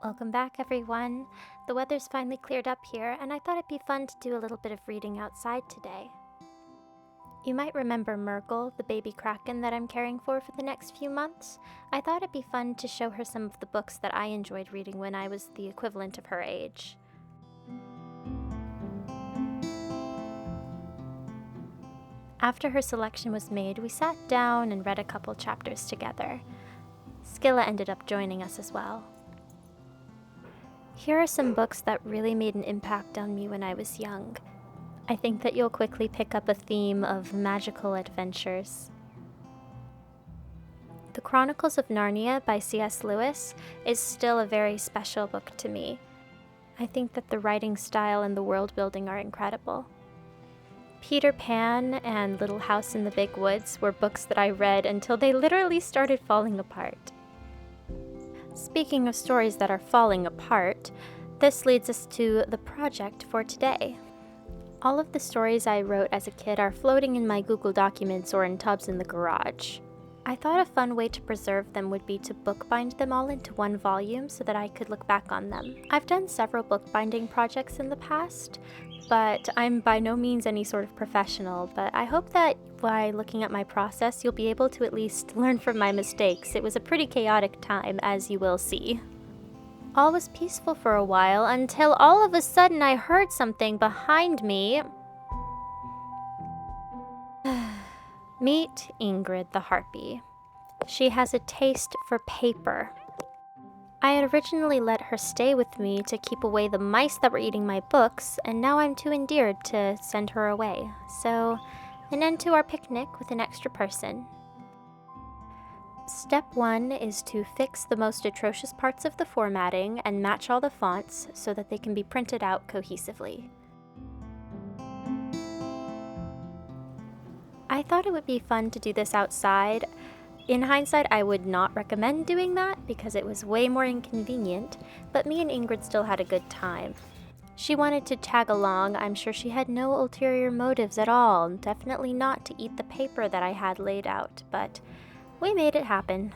Welcome back, everyone. The weather's finally cleared up here, and I thought it'd be fun to do a little bit of reading outside today. You might remember Myrgle, the baby kraken that I'm caring for the next few months. I thought it'd be fun to show her some of the books that I enjoyed reading when I was the equivalent of her age. After her selection was made, we sat down and read a couple chapters together. Skilla ended up joining us as well. Here are some books that really made an impact on me when I was young. I think that you'll quickly pick up a theme of magical adventures. The Chronicles of Narnia by C.S. Lewis is still a very special book to me. I think that the writing style and the world building are incredible. Peter Pan and Little House in the Big Woods were books that I read until they literally started falling apart. Speaking of stories that are falling apart, this leads us to the project for today. All of the stories I wrote as a kid are floating in my Google Documents or in tubs in the garage. I thought a fun way to preserve them would be to bookbind them all into one volume so that I could look back on them. I've done several bookbinding projects in the past, but I'm by no means any sort of professional, but I hope that by looking at my process, you'll be able to at least learn from my mistakes. It was a pretty chaotic time, as you will see. All was peaceful for a while until all of a sudden I heard something behind me. Meet Ingrid the harpy. She has a taste for paper. I had originally let her stay with me to keep away the mice that were eating my books, and now I'm too endeared to send her away. So, an end to our picnic with an extra person. Step 1 is to fix the most atrocious parts of the formatting and match all the fonts so that they can be printed out cohesively. I thought it would be fun to do this outside. In hindsight, I would not recommend doing that because it was way more inconvenient, but me and Ingrid still had a good time. She wanted to tag along. I'm sure she had no ulterior motives at all, definitely not to eat the paper that I had laid out, but we made it happen.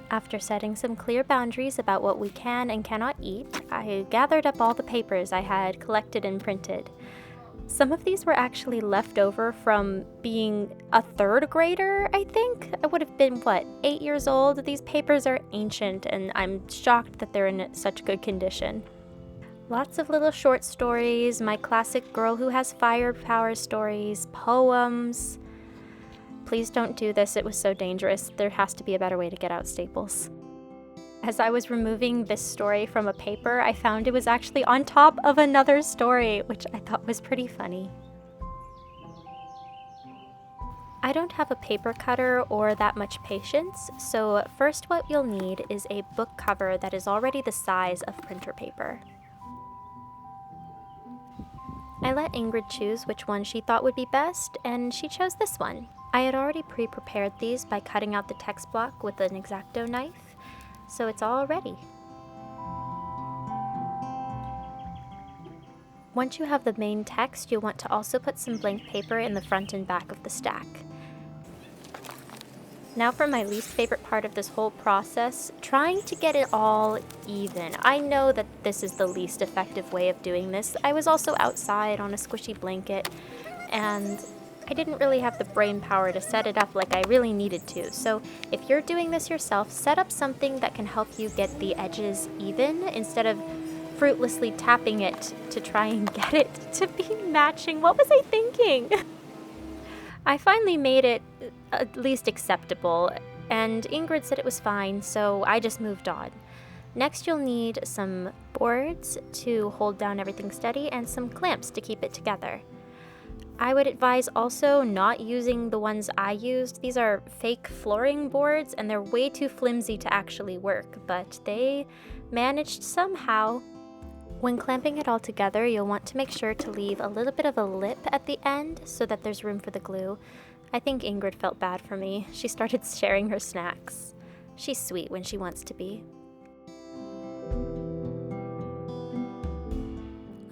After setting some clear boundaries about what we can and cannot eat, I gathered up all the papers I had collected and printed. Some of these were actually left over from being a third grader, I think. I would have been, 8 years old? These papers are ancient, and I'm shocked that they're in such good condition. Lots of little short stories, my classic girl who has fire power stories, poems. Please don't do this, it was so dangerous. There has to be a better way to get out staples. As I was removing this story from a paper, I found it was actually on top of another story, which I thought was pretty funny. I don't have a paper cutter or that much patience, so first what you'll need is a book cover that is already the size of printer paper. I let Ingrid choose which one she thought would be best, and she chose this one. I had already pre-prepared these by cutting out the text block with an X-Acto knife, so it's all ready. Once you have the main text, you'll want to also put some blank paper in the front and back of the stack. Now for my least favorite part of this whole process, trying to get it all even. I know that this is the least effective way of doing this. I was also outside on a squishy blanket, and I didn't really have the brain power to set it up like I really needed to. So if you're doing this yourself, set up something that can help you get the edges even instead of fruitlessly tapping it to try and get it to be matching. What was I thinking? I finally made it at least acceptable, and Ingrid said it was fine, so I just moved on. Next, you'll need some boards to hold down everything steady and some clamps to keep it together. I would advise also not using the ones I used. These are fake flooring boards, and they're way too flimsy to actually work, but they managed somehow. When clamping it all together, you'll want to make sure to leave a little bit of a lip at the end so that there's room for the glue. I think Ingrid felt bad for me. She started sharing her snacks. She's sweet when she wants to be.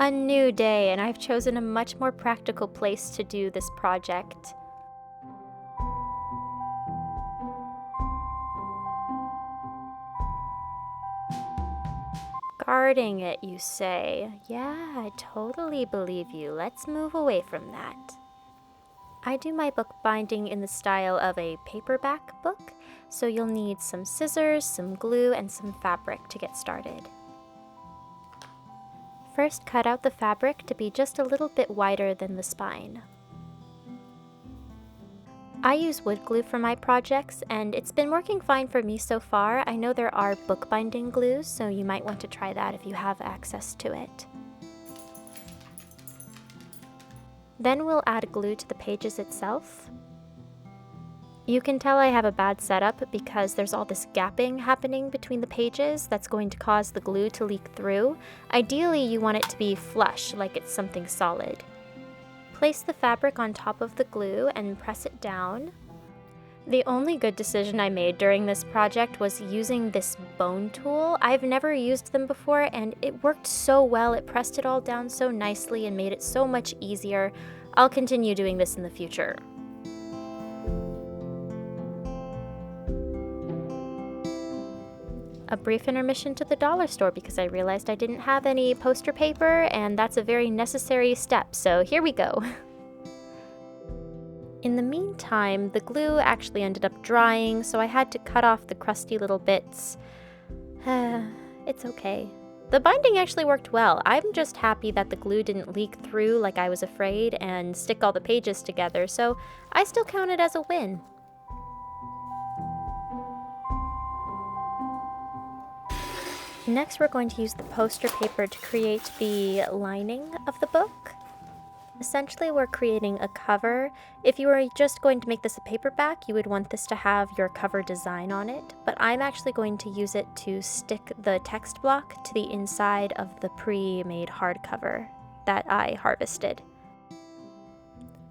A new day, and I've chosen a much more practical place to do this project. Guarding it, you say? Yeah, I totally believe you. Let's move away from that. I do my bookbinding in the style of a paperback book, so you'll need some scissors, some glue, and some fabric to get started. First, cut out the fabric to be just a little bit wider than the spine. I use wood glue for my projects, and it's been working fine for me so far. I know there are bookbinding glues, so you might want to try that if you have access to it. Then we'll add glue to the pages itself. You can tell I have a bad setup because there's all this gapping happening between the pages that's going to cause the glue to leak through. Ideally, you want it to be flush, like it's something solid. Place the fabric on top of the glue and press it down. The only good decision I made during this project was using this bone tool. I've never used them before, and it worked so well. It pressed it all down so nicely and made it so much easier. I'll continue doing this in the future. A brief intermission to the dollar store because I realized I didn't have any poster paper, and that's a very necessary step, so here we go. In the meantime, the glue actually ended up drying, so I had to cut off the crusty little bits. It's okay. The binding actually worked well. I'm just happy that the glue didn't leak through like I was afraid and stick all the pages together, so I still count it as a win. Next, we're going to use the poster paper to create the lining of the book. Essentially, we're creating a cover. If you were just going to make this a paperback, you would want this to have your cover design on it, but I'm actually going to use it to stick the text block to the inside of the pre-made hardcover that I harvested.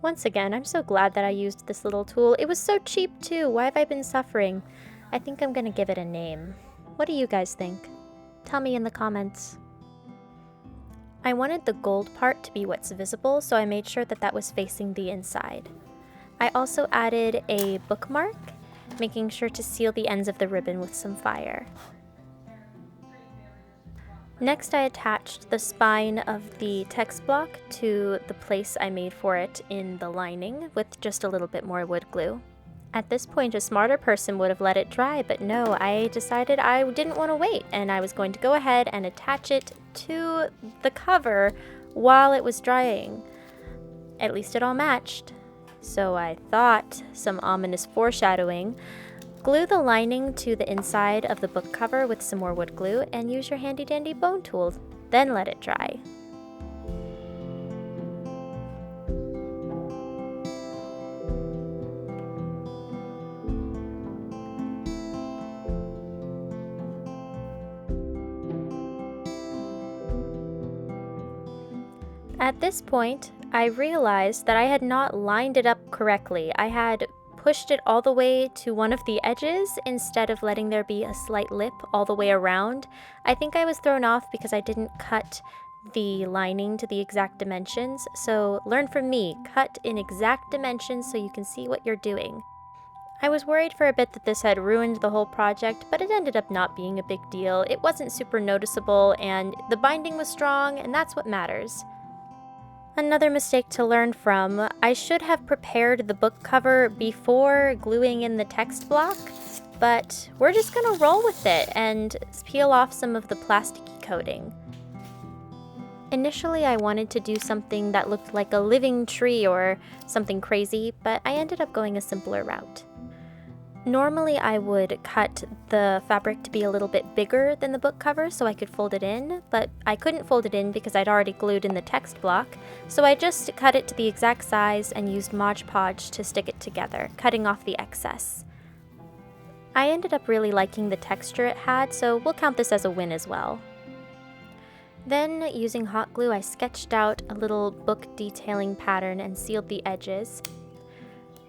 Once again, I'm so glad that I used this little tool. It was so cheap too. Why have I been suffering? I think I'm gonna give it a name. What do you guys think? Tell me in the comments. I wanted the gold part to be what's visible, so I made sure that that was facing the inside. I also added a bookmark, making sure to seal the ends of the ribbon with some fire. Next, I attached the spine of the text block to the place I made for it in the lining with just a little bit more wood glue. At this point, a smarter person would have let it dry, but no, I decided I didn't want to wait, and I was going to go ahead and attach it to the cover while it was drying. At least it all matched. So I thought, some ominous foreshadowing, glue the lining to the inside of the book cover with some more wood glue and use your handy dandy bone tool, then let it dry. At this point, I realized that I had not lined it up correctly. I had pushed it all the way to one of the edges instead of letting there be a slight lip all the way around. I think I was thrown off because I didn't cut the lining to the exact dimensions. So learn from me, cut in exact dimensions so you can see what you're doing. I was worried for a bit that this had ruined the whole project, but it ended up not being a big deal. It wasn't super noticeable, and the binding was strong, and that's what matters. Another mistake to learn from, I should have prepared the book cover before gluing in the text block, but we're just gonna roll with it and peel off some of the plasticky coating. Initially, I wanted to do something that looked like a living tree or something crazy, but I ended up going a simpler route. Normally, I would cut the fabric to be a little bit bigger than the book cover so I could fold it in, but I couldn't fold it in because I'd already glued in the text block, so I just cut it to the exact size and used Mod Podge to stick it together, cutting off the excess. I ended up really liking the texture it had, so we'll count this as a win as well. Then, using hot glue, I sketched out a little book detailing pattern and sealed the edges.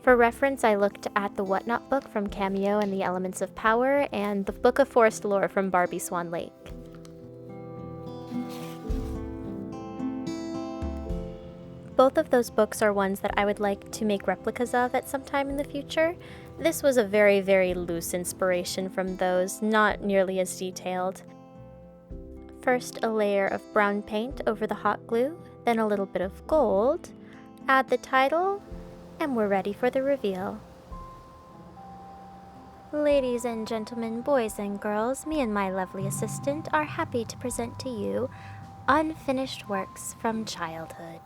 For reference, I looked at the Whatnot book from Cameo and the Elements of Power, and the Book of Forest Lore from Barbie Swan Lake. Both of those books are ones that I would like to make replicas of at some time in the future. This was a very, very loose inspiration from those, not nearly as detailed. First, a layer of brown paint over the hot glue, then a little bit of gold, add the title, and we're ready for the reveal. Ladies and gentlemen, boys and girls, me and my lovely assistant are happy to present to you Unfinished Works from Childhood.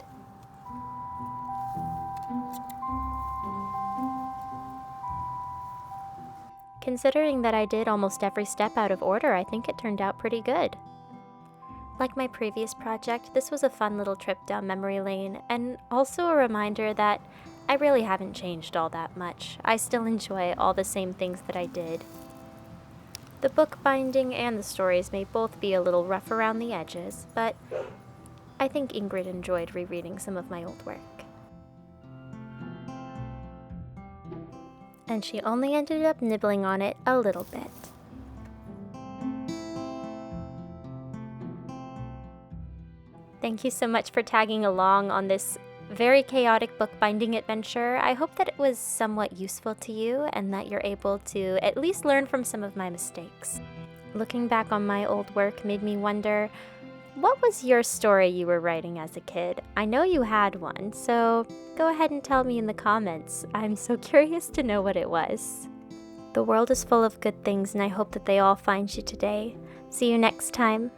Considering that I did almost every step out of order, I think it turned out pretty good. Like my previous project, this was a fun little trip down memory lane, and also a reminder that I really haven't changed all that much. I still enjoy all the same things that I did. The bookbinding and the stories may both be a little rough around the edges, but I think Ingrid enjoyed rereading some of my old work. And she only ended up nibbling on it a little bit. Thank you so much for tagging along on this very chaotic bookbinding adventure. I hope that it was somewhat useful to you and that you're able to at least learn from some of my mistakes. Looking back on my old work made me wonder, what was your story you were writing as a kid? I know you had one, so go ahead and tell me in the comments. I'm so curious to know what it was. The world is full of good things, and I hope that they all find you today. See you next time.